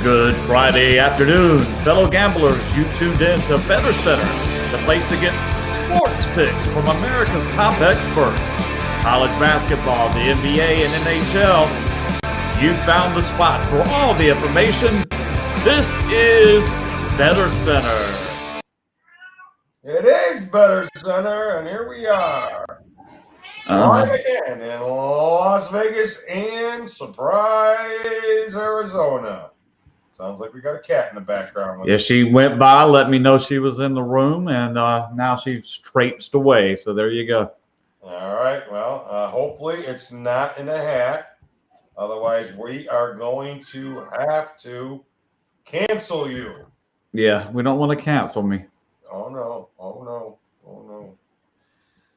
Good Friday afternoon, fellow gamblers. You tuned in to BettorCenter, the place to get sports picks from America's top experts. College basketball, the NBA, and NHL. You found the spot for all the information. This is BettorCenter. It is BettorCenter, and here we are. Live again in Las Vegas and Surprise, Arizona. Sounds like we got a cat in the background. Yeah, she went by, let me know she was in the room, and now she's traipsed away. So there you go. All right. Well, hopefully it's not in a hat. Otherwise, we are going to have to cancel you. Yeah, we don't want to cancel me. Oh, no. Oh, no. Oh, no.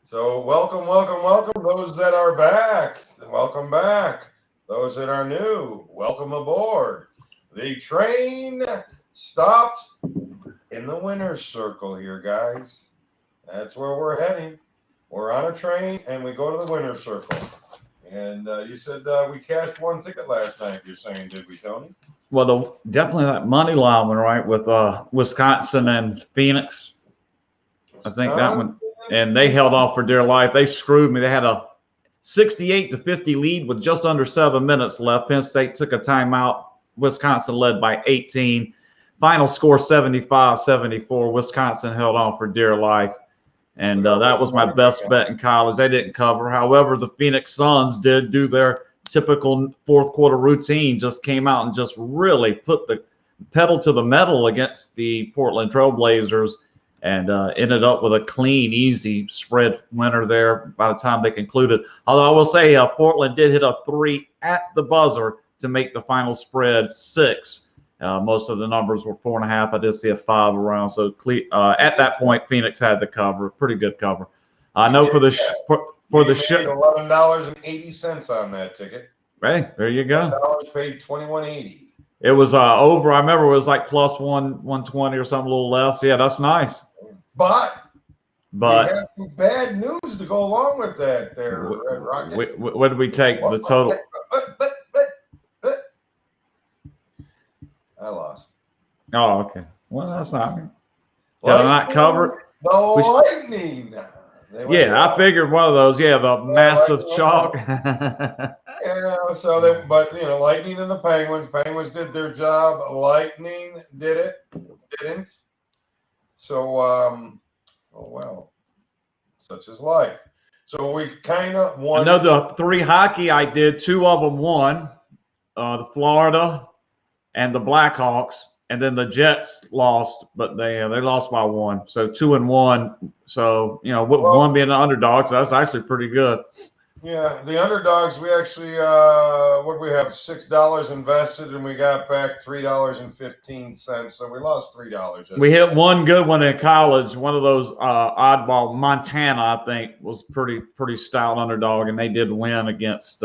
So welcome, welcome, welcome. Those that are back, welcome back. Those that are new, welcome aboard. The train stops in the winner's circle here, guys. That's where we're heading. We're on a train, and we go to the winner's circle. And you said we cashed one ticket last night, you're saying, did we, Tony? Well, definitely that money line one, right, with Wisconsin and Phoenix. I think that one. And they held off for dear life. They screwed me. They had a 68-50 lead with just under 7 minutes left. Penn State took a timeout. Wisconsin led by 18. Final score 75-74. Wisconsin held on for dear life. And that was my best bet in college. They didn't cover. However, the Phoenix Suns did do their typical fourth quarter routine, just came out and just really put the pedal to the metal against the Portland Trailblazers and ended up with a clean, easy spread winner there by the time they concluded. Although I will say Portland did hit a 3 at the buzzer to make the final spread 6. Most of the numbers were 4.5. I did see a 5 around. So at that point, Phoenix had the cover, pretty good cover. I know for the show. $11.80 on that ticket. Hey, there you go. $10 paid $21.80. It was over. I remember it was like plus 120 or something, a little less. Yeah, that's nice. But we have some bad news to go along with that there, Red Rocket. What did we take? The total? I lost. Oh, okay. Well, that's not. Did I not cover? The Lightning. Yeah, I figured one of those. Yeah, the massive chalk. Yeah, so Lightning and the Penguins. Penguins did their job. Lightning didn't. So, oh well, such is life. So we kind of won. I know the 3 hockey I did, 2 of them won. The Florida and the Blackhawks, and then the Jets lost, but they lost by 1. So 2-1. So one being the underdogs, that's actually pretty good. Yeah, the underdogs. We actually what do we have? $6 invested, and we got back $3.15. So we lost $3. We hit one good one in college. One of those oddball, Montana, I think, was pretty stout underdog, and they did win against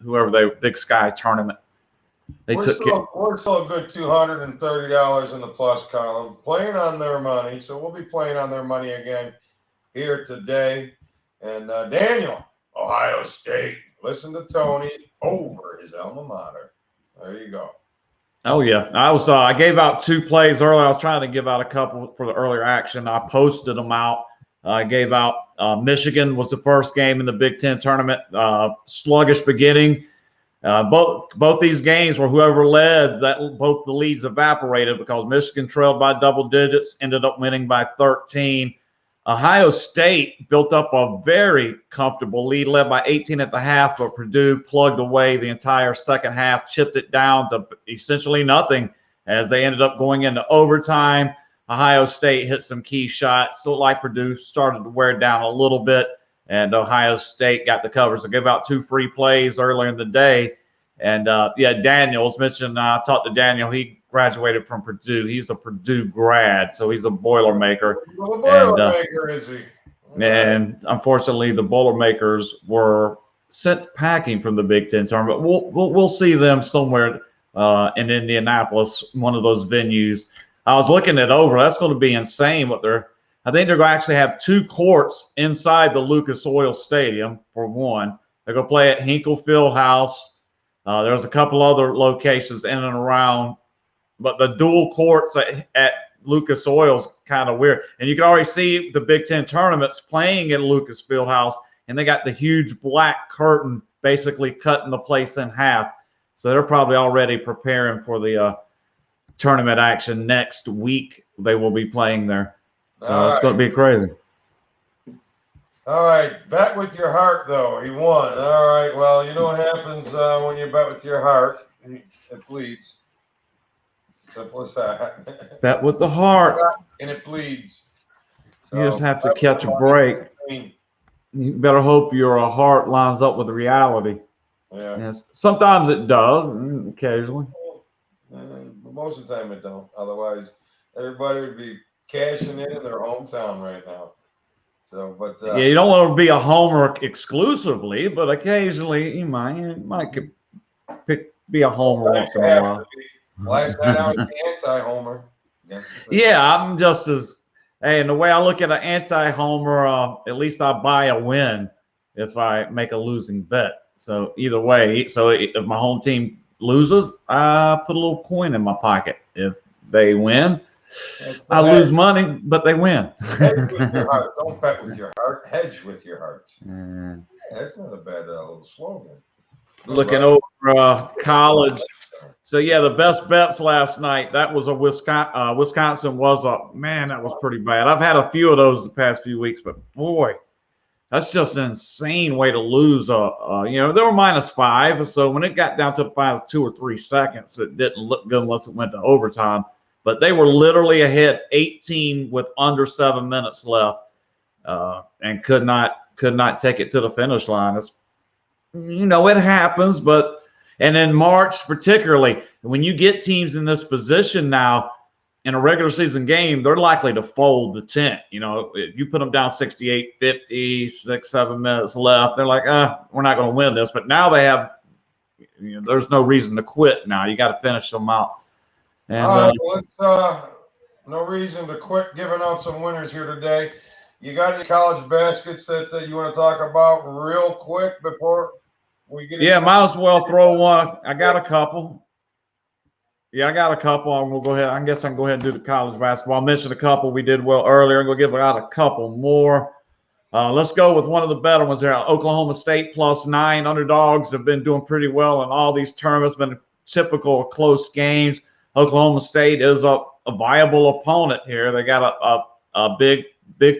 whoever Big Sky tournament. We're still a good $230 in the plus column, playing on their money. So we'll be playing on their money again here today. And Daniel, Ohio State, listen to Tony over his alma mater. There you go. Oh yeah, I gave out 2 plays early. I was trying to give out a couple for the earlier action. I posted them out. I gave out Michigan was the first game in the Big Ten tournament. Sluggish beginning. Both these games were whoever led, both the leads evaporated because Michigan trailed by double digits, ended up winning by 13. Ohio State built up a very comfortable lead, led by 18 at the half, but Purdue plugged away the entire second half, chipped it down to essentially nothing as they ended up going into overtime. Ohio State hit some key shots. So like Purdue started to wear down a little bit. And Ohio State got the cover. So give out 2 free plays earlier in the day. And, Daniels mentioned, I talked to Daniel. He graduated from Purdue. He's a Purdue grad, so he's a Boilermaker. Boilermaker, is he? And unfortunately, the Boilermakers were sent packing from the Big Ten tournament. We'll see them somewhere in Indianapolis, one of those venues. I was looking it over. That's going to be insane what I think they're going to actually have 2 courts inside the Lucas Oil Stadium for one. They're going to play at Hinkle Fieldhouse. There's a couple other locations in and around but the dual courts at Lucas Oil's kind of weird. And you can already see the Big Ten tournaments playing in Lucas Fieldhouse, and they got the huge black curtain basically cutting the place in half. So they're probably already preparing for the tournament action next week. They will be playing there. So it's going to be crazy. All right, bet with your heart, though. He won. All right, well, you know what happens when you bet with your heart? It bleeds. Simple as that. Bet with the heart. And it bleeds. So, you just have to catch a break. You better hope your heart lines up with reality. Yeah. Yes. Sometimes it does, occasionally. But most of the time it don't. Otherwise, everybody would be cashing in their hometown right now. So, but yeah, you don't want to be a homer exclusively, but occasionally you might be a homer once in a while. Last night I was the anti-homer. Yeah, I'm just as and the way I look at an anti-homer, at least I buy a win if I make a losing bet. So either way, so if my home team loses, I put a little coin in my pocket. If they win, I lose money, but they win. Hedge with your heart. Don't bet with your heart. Hedge with your heart. Yeah, that's not a bad little slogan. Looking over college. So, yeah, the best bets last night, that was a Wisconsin was a, man, that was pretty bad. I've had a few of those the past few weeks, but boy, that's just an insane way to lose. They were -5. So when it got down to the final 2 or 3 seconds, it didn't look good unless it went to overtime. But they were literally ahead 18 with under 7 minutes left and could not take it to the finish line. It happens, but and in March particularly, when you get teams in this position now in a regular season game, they're likely to fold the tent. If you put them down 68-50, 6-7 minutes left, they're like, we're not going to win this. But now they have, there's no reason to quit now. You got to finish them out. And all right, well, no reason to quit giving out some winners here today. You got any college baskets that you want to talk about real quick before we get? Yeah, might as well throw one. I got a couple. Yeah, I got a couple. I'm gonna go ahead. I guess I can go ahead and do the college basketball. I mentioned a couple we did well earlier. I'm gonna give out a couple more. Let's go with one of the better ones there. Oklahoma State +9 underdogs have been doing pretty well in all these tournaments. Been typical close games. Oklahoma State is a viable opponent here. They got a big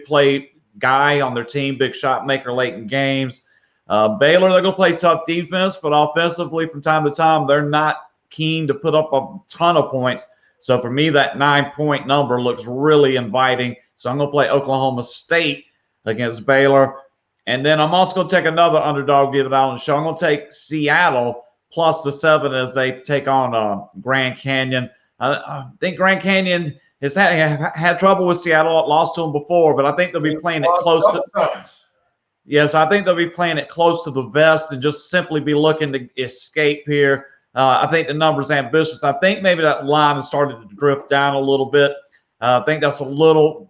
play guy on their team, big shot maker late in games. Baylor, they're going to play tough defense, but offensively from time to time, they're not keen to put up a ton of points. So for me, that 9-point number looks really inviting. So I'm going to play Oklahoma State against Baylor. And then I'm also going to take another underdog, give it out on the show. I'm going to take Seattle +7 as they take on Grand Canyon. I think Grand Canyon has had trouble with Seattle. Lost to them before, but I think they'll be playing it close to. Yes, I think they'll be playing it close to the vest and just simply be looking to escape here. I think the number's ambitious. I think maybe that line has started to drift down a little bit. I think that's a little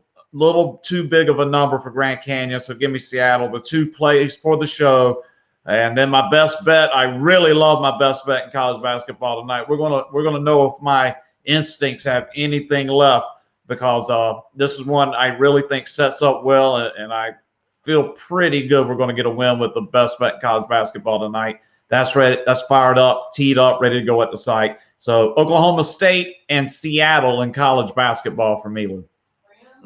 too big of a number for Grand Canyon. So give me Seattle, the 2 plays for the show. And then my best bet, I really love my best bet in college basketball tonight. We're gonna know if my instincts have anything left because this is one I really think sets up well, and I feel pretty good we're going to get a win with the best bet in college basketball tonight. That's ready. That's fired up, teed up, ready to go at the site. So Oklahoma State and Seattle in college basketball for me, Lou.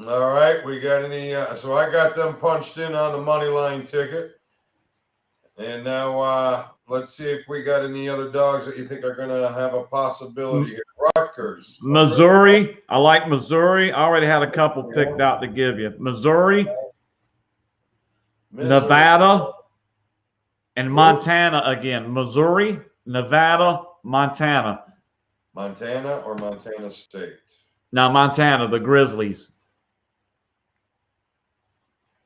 All right, we got any? So I got them punched in on the money line ticket, and now let's see if we got any other dogs that you think are going to have a possibility here. Rutgers, Missouri. I like Missouri. I already had a couple picked out to give you. Missouri. Nevada and Montana again. Missouri, Nevada, Montana. Montana or Montana State? No, Montana, the Grizzlies.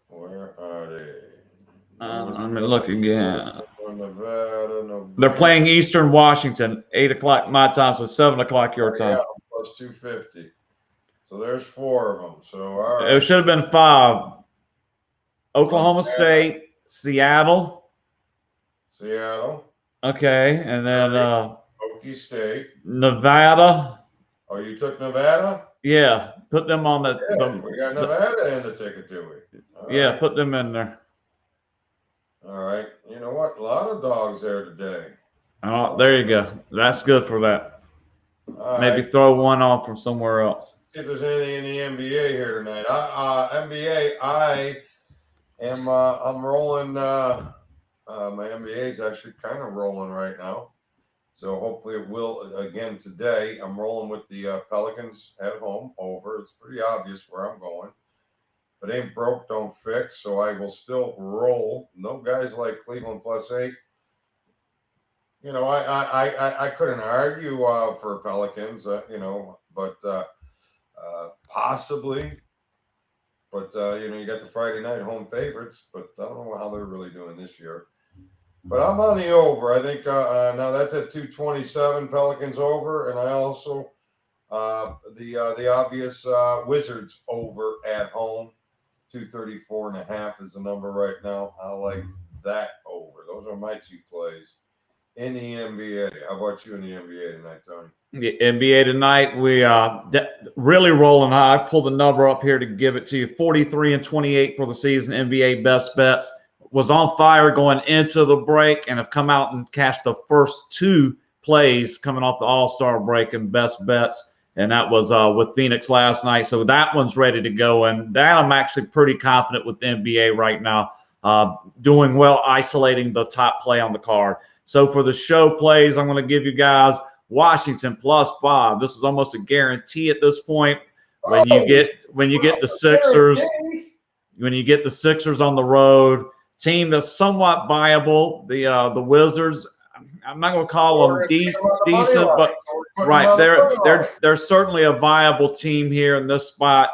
Where are they? Let me look again. Nevada, no. They're playing Eastern Washington, 8 o'clock my time, so 7 o'clock your time. Yeah, +250. So there's 4 of them. So all right. It should have been 5. Oklahoma State, Seattle. Seattle. Okay, and then Okie State. Nevada. Oh, you took Nevada? Yeah, put them on We got Nevada in the ticket, do we? Yeah, Right. put them in there. All right. You know what? A lot of dogs there today. Oh, there you go. That's good for that. All Maybe right. throw one on from somewhere else. See if there's anything in the NBA here tonight. NBA, I'm rolling. My NBA is actually kind of rolling right now. So hopefully it will again today. I'm rolling with the Pelicans at home over. It's pretty obvious where I'm going. If it ain't broke, don't fix. So I will still roll. No guys like Cleveland +8. You know, I couldn't argue for Pelicans. But possibly. But you got the Friday night home favorites. But I don't know how they're really doing this year. But I'm on the over. I think now that's at 227 Pelicans over, and I also the obvious Wizards over at home. 234.5 is the number right now. I like that over. Those are my two plays in the NBA. How about you in the NBA tonight, Tony? The NBA tonight, we really rolling high. I pulled the number up here to give it to you. 43-28 for the season. NBA best bets. Was on fire going into the break and have come out and cashed the first two plays coming off the All-Star break and best bets. And that was with Phoenix last night. So that one's ready to go. And that I'm actually pretty confident with the NBA right now. Doing well, isolating the top play on the card. So for the show plays, I'm going to give you guys Washington +5. This is almost a guarantee at this point. When you get the Sixers, on the road, team that's somewhat viable. The Wizards, I'm not going to call them decent, but right, they're certainly a viable team here in this spot.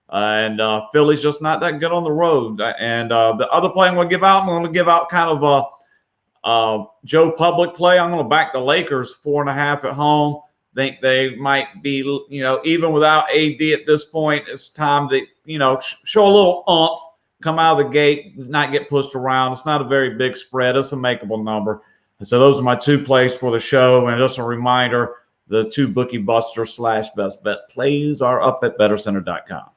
And Philly's just not that good on the road. And the other play I'm going to give out, kind of a Joe Public play. I'm going to back the Lakers 4.5 at home. Think they might be, even without AD at this point, it's time to, show a little oomph, come out of the gate, not get pushed around. It's not a very big spread. It's a makeable number. And so those are my two plays for the show. And just a reminder, the two Bookie Buster / best bet plays are up at BettorCenter.com.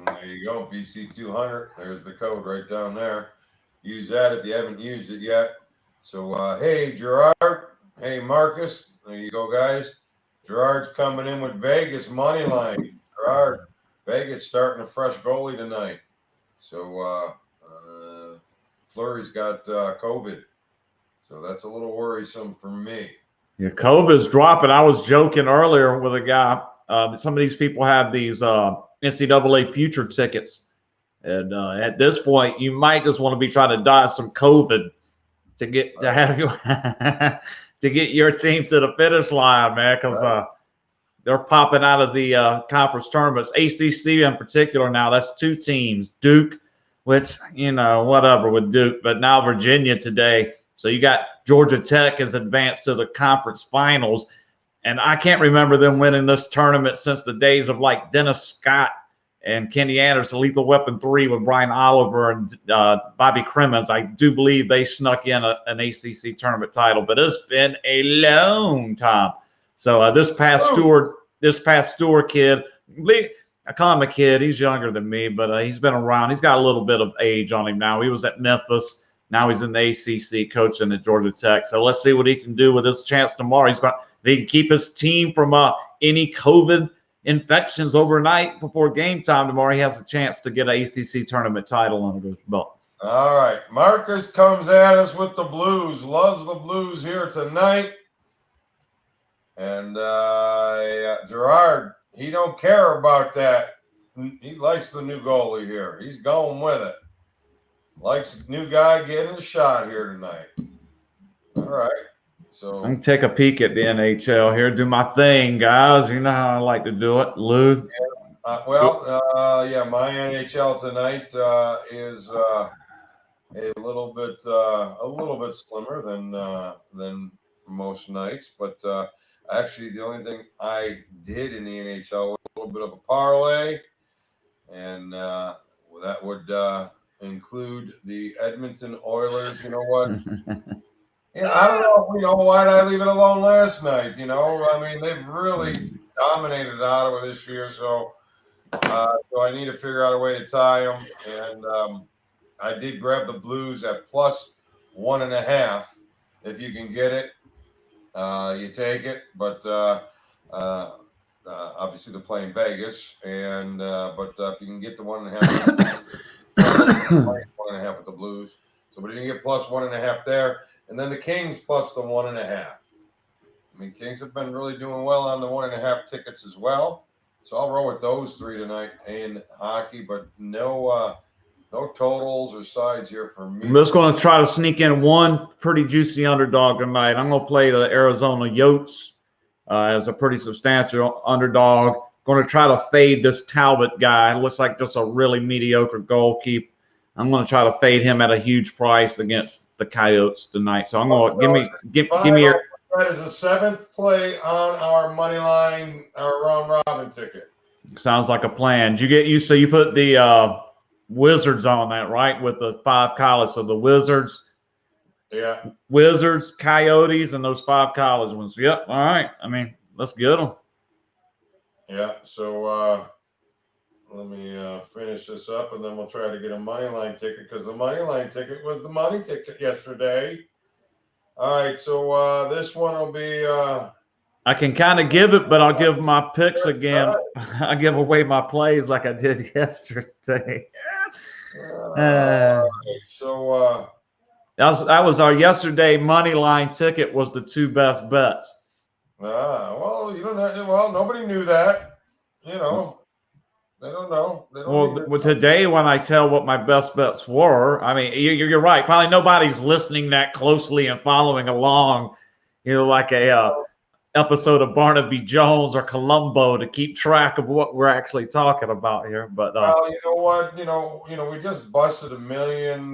There you go, BC200. There's the code right down there. Use that if you haven't used it yet. So, hey, Gerard. Hey, Marcus. There you go, guys. Gerard's coming in with Vegas money line. Gerard, Vegas starting a fresh goalie tonight. So, Fleury's got COVID. So that's a little worrisome for me. Yeah, COVID's dropping. I was joking earlier with a guy. Some of these people have these NCAA future tickets. And at this point, you might just want to be trying to dodge some COVID to have you to get your team to the finish line, man, because they're popping out of the conference tournaments. ACC in particular now, that's two teams. Duke, which, whatever with Duke, but now Virginia today. So you got Georgia Tech has advanced to the conference finals. And I can't remember them winning this tournament since the days of like Dennis Scott and Kenny Anderson, Lethal Weapon 3 with Brian Oliver and Bobby Crimmins. I do believe they snuck in an ACC tournament title, but it's been a long time. So this past Stewart kid, I call him a kid. He's younger than me, but he's been around. He's got a little bit of age on him now. He was at Memphis. Now he's in the ACC coaching at Georgia Tech. So let's see what he can do with his chance tomorrow. If he can keep his team from any COVID infections overnight before game time tomorrow, he has a chance to get an ACC tournament title under his belt. All right. Marcus comes at us with the Blues. Loves the Blues here tonight. And Gerard, he don't care about that. He likes the new goalie here. He's going with it. Likes new guy getting a shot here tonight. All right. So I can take a peek at the NHL here, do my thing, guys. You know how I like to do it, Lou. Yeah. My NHL tonight is a little bit slimmer than most nights, but actually the only thing I did in the NHL was a little bit of a parlay, and that would include the Edmonton Oilers. You know what? I don't know. Why did I leave it alone last night? I mean, they've really dominated Ottawa this year, so I need to figure out a way to tie them. And I did grab the Blues at +1.5. If you can get it, you take it. But obviously they're playing Vegas, and but if you can get the 1.5, 1.5 with the Blues. So, but you can get +1.5 there, and then the Kings plus the 1.5. I mean, Kings have been really doing well on the 1.5 tickets as well. So I'll roll with those three tonight in hockey, but no totals or sides here for me. I'm just going to try to sneak in one pretty juicy underdog tonight. I'm going to play the Arizona Yotes as a pretty substantial underdog. Going to try to fade this Talbot guy. It looks like just a really mediocre goalkeeper. I'm going to try to fade him at a huge price against the Coyotes tonight. So I'm going to give me your. That is a 7th play on our money line, our round robin ticket. Sounds like a plan. So you put the Wizards on that, right? With the 5 college. So the Wizards. Yeah. Wizards, Coyotes, and those 5 college ones. Yep. All right. I mean, let's get them. Yeah. So let me finish this up, and then we'll try to get a money line ticket, because the money line ticket was the money ticket yesterday. All right. So this one will be. I can kind of give it, but I'll give my picks again. I give away my plays like I did yesterday. So that was our yesterday money line ticket. Was the 2 best bets. Well, you don't know. Well, nobody knew that. They don't know. They don't well, today when I tell what my best bets were, I mean, you're right. Probably nobody's listening that closely and following along. Like a episode of Barnaby Jones or Columbo to keep track of what we're actually talking about here. But well, you know what? We just busted 1 million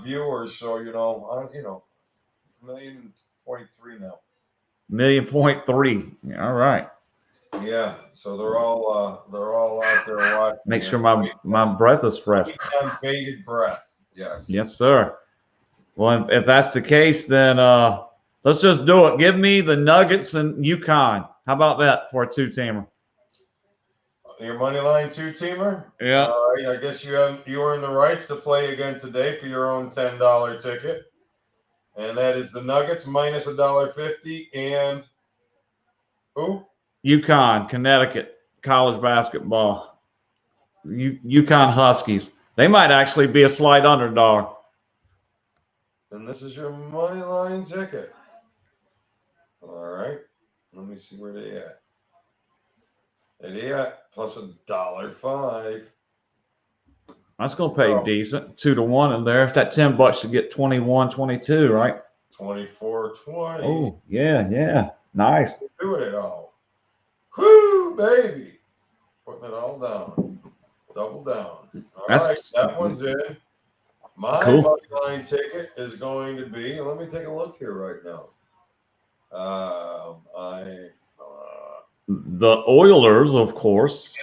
viewers, so 1.3 now. 1.3 million. All right. Yeah, so they're all out there watching. Make sure my breath is fresh. On bated breath. Yes. Yes, sir. Well, if that's the case, then let's just do it. Give me the Nuggets and UConn. How about that for a 2-teamer? Your money line 2-teamer? Yeah. All right. I guess you earned the rights to play again today for your own $10 ticket. And that is the Nuggets minus $1.50. And who? UConn, Connecticut, college basketball. UConn Huskies. They might actually be a slight underdog. And this is your money line ticket. All right. Let me see where they at. They at plus $1.05. That's going to pay decent. 2-1 in there. If that $10 should get 21, 22, right? 24.20. Oh, yeah. Nice. Doing it all. Whoo, baby. Putting it all down. Double down. All right, that one's in. My money line ticket is going to be, let me take a look here right now. The Oilers, of course,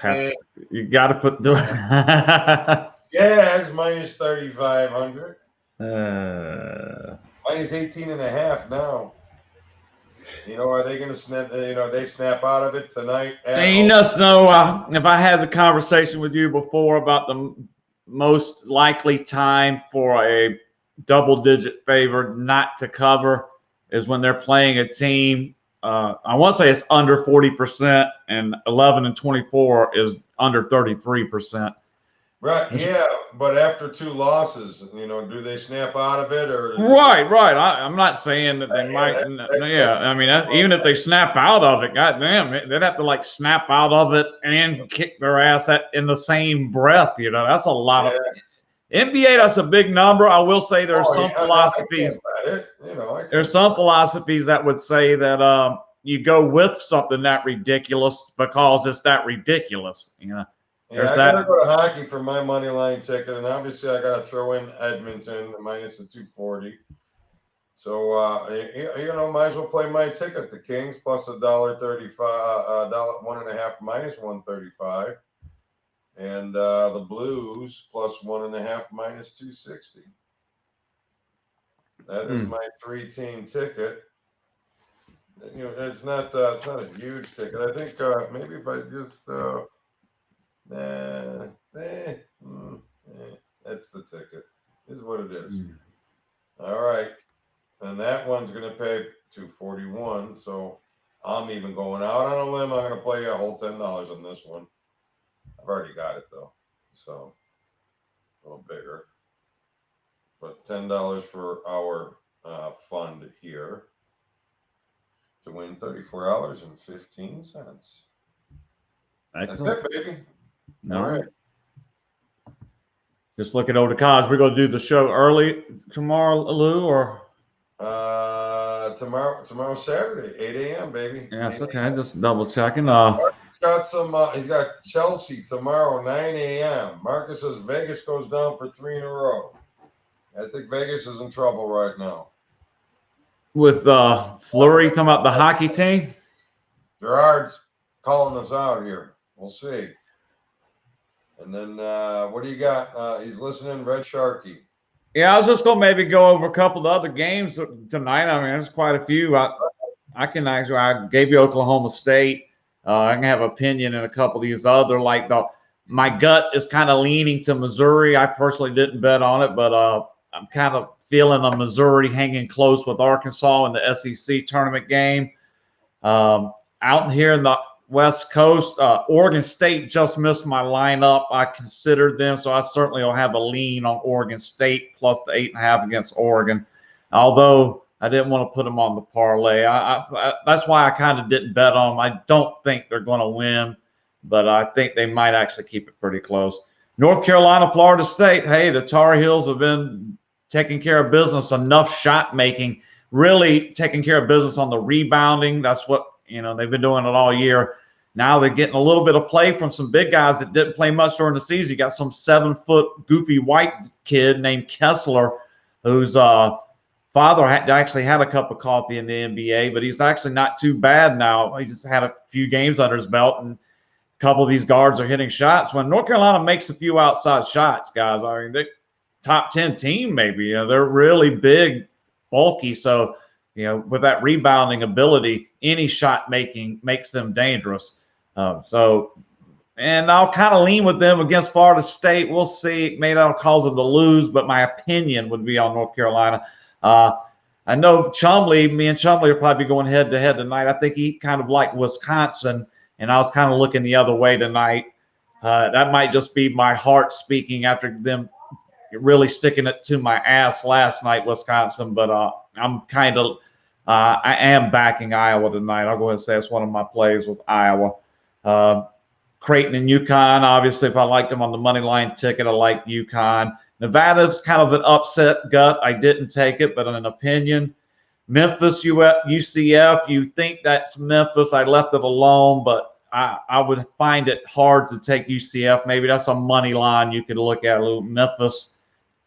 you got to put the Jazz minus 3,500. Minus 18.5 now. Are they going to snap? They snap out of it tonight. If I had the conversation with you before about the most likely time for a double-digit favorite not to cover is when they're playing a team. I want to say it's under 40%, and 11 and 24 is under 33%. Right. Yeah, but after 2 losses, do they snap out of it or? Right. I'm not saying that they might. I mean, even if they snap out of it, goddamn, they'd have to snap out of it and kick their ass in the same breath. That's a lot of NBA. That's a big number. I will say there's some philosophies. There's some philosophies that would say that you go with something that ridiculous because it's that ridiculous. Yeah, I gotta go to hockey for my money line ticket, and obviously I gotta throw in Edmonton minus the 240. So might as well play my ticket. The Kings plus $1.35, $1.5 minus 135, and the Blues plus 1.5 minus 260. That is my 3-team ticket. You know, it's not a huge ticket. I think maybe if I just that's the ticket. Is what it is. All right, and that one's gonna pay $241. So I'm even going out on a limb. I'm gonna play a whole $10 on this one. I've already got it though, so a little bigger. But $10 for our fund here to win $34.15. That's it, baby. All right. Just looking over the cards. We're gonna do the show early tomorrow, Lou, or tomorrow Saturday, 8 a.m. baby. Yeah, it's okay. Just double checking. He's got he's got Chelsea tomorrow, 9 a.m. Marcus says Vegas goes down for 3 in a row. I think Vegas is in trouble right now. With Fleury talking about the hockey team. Gerard's calling us out here. We'll see. And then what do you got? He's listening, Red Sharky. Yeah, I was just gonna maybe go over a couple of the other games tonight. I mean, there's quite a few. I gave you Oklahoma State. I can have opinion in a couple of these other, like my gut is kind of leaning to Missouri. I personally didn't bet on it, but I'm kind of feeling a Missouri hanging close with Arkansas in the SEC tournament game. Out here in the West Coast, Oregon State just missed my lineup. I considered them, so I certainly will have a lean on Oregon State plus the 8.5 against Oregon. Although I didn't want to put them on the parlay. That's why I kind of didn't bet on them. I don't think they're going to win, but I think they might actually keep it pretty close. North Carolina, Florida State. Hey, the Tar Heels have been taking care of business, enough shot making, really taking care of business on the rebounding. That's what, they've been doing it all year. Now they're getting a little bit of play from some big guys that didn't play much during the season. You got some 7-foot goofy white kid named Kessler, whose father actually had a cup of coffee in the NBA, but he's actually not too bad now. He just had a few games under his belt, and a couple of these guards are hitting shots. When North Carolina makes a few outside shots, guys, I mean, they top 10 team maybe. They're really big, bulky, so with that rebounding ability, any shot making makes them dangerous. And I'll kind of lean with them against Florida State. We'll see. Maybe that'll cause them to lose, but my opinion would be on North Carolina. I know Chumly, me and Chumly will probably be going head-to-head tonight. I think he kind of liked Wisconsin, and I was kind of looking the other way tonight. That might just be my heart speaking after them really sticking it to my ass last night, Wisconsin. But I'm kind of I am backing Iowa tonight. I'll go ahead and say that's one of my plays with Iowa. Creighton and UConn, obviously, if I liked them on the money line ticket, I like UConn. Nevada's kind of an upset gut. I didn't take it, but in an opinion. Memphis, UCF, you think that's Memphis. I left it alone, but I would find it hard to take UCF. Maybe that's a money line you could look at. Memphis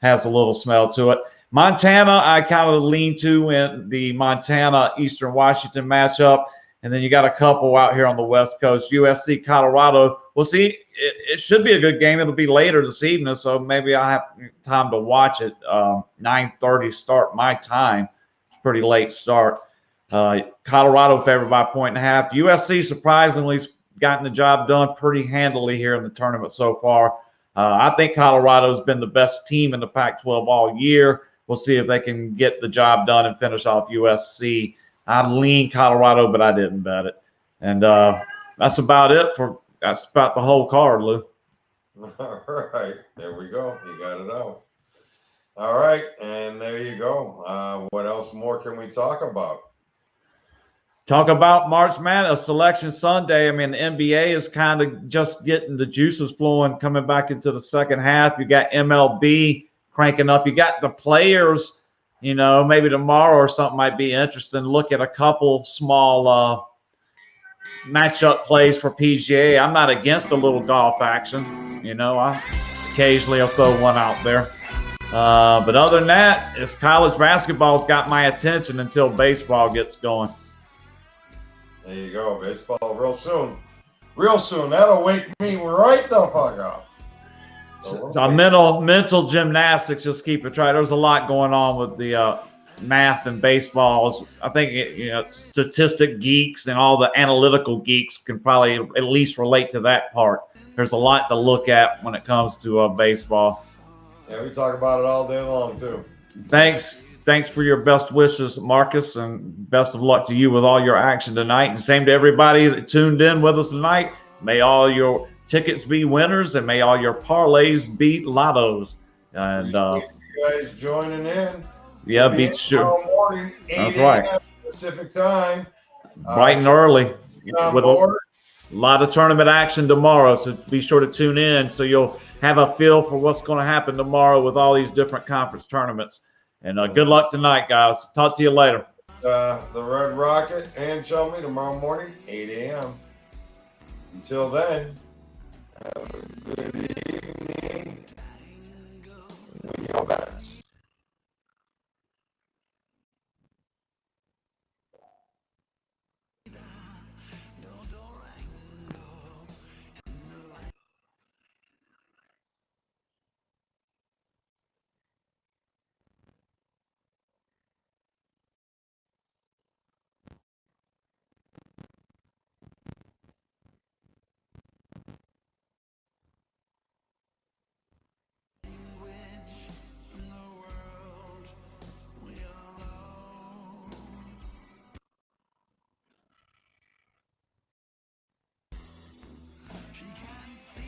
has a little smell to it. Montana, I kind of lean to in the Montana-Eastern Washington matchup. And then you got a couple out here on the West Coast, USC, Colorado. We'll see. It should be a good game. It'll be later this evening, so maybe I'll have time to watch it. 9:30 start my time. It's a pretty late start. Colorado favored by 1.5. USC surprisingly has gotten the job done pretty handily here in the tournament so far. I think Colorado's been the best team in the Pac-12 all year. We'll see if they can get the job done and finish off USC. I lean Colorado, but I didn't bet it. And that's about it. That's about the whole card, Lou. All right. There we go. You got it out. All right. And there you go. What else more can we talk about? Talk about March Madness Selection Sunday. I mean, the NBA is kind of just getting the juices flowing, coming back into the second half. You got MLB cranking up. You got the players, maybe tomorrow or something might be interesting. Look at a couple small matchup plays for PGA. I'm not against a little golf action. I occasionally will throw one out there. But other than that, it's college basketball's got my attention until baseball gets going. There you go. Baseball real soon. Real soon. That'll wake me right the fuck up. So mental gymnastics, just keep it right. There's a lot going on with the math and baseball. I think statistic geeks and all the analytical geeks can probably at least relate to that part. There's a lot to look at when it comes to baseball. Yeah, we talk about it all day long too. Thanks for your best wishes, Marcus, and best of luck to you with all your action tonight. And same to everybody that tuned in with us tonight. May all your tickets be winners, and may all your parlays beat lottos. And you guys joining in. Yeah, be sure. Morning, 8 That's right. Pacific time. Bright and early. With a lot of tournament action tomorrow, so be sure to tune in so you'll have a feel for what's going to happen tomorrow with all these different conference tournaments. And good luck tonight, guys. Talk to you later. The Red Rocket and Chumly tomorrow morning, 8 a.m. Until then, have a good evening.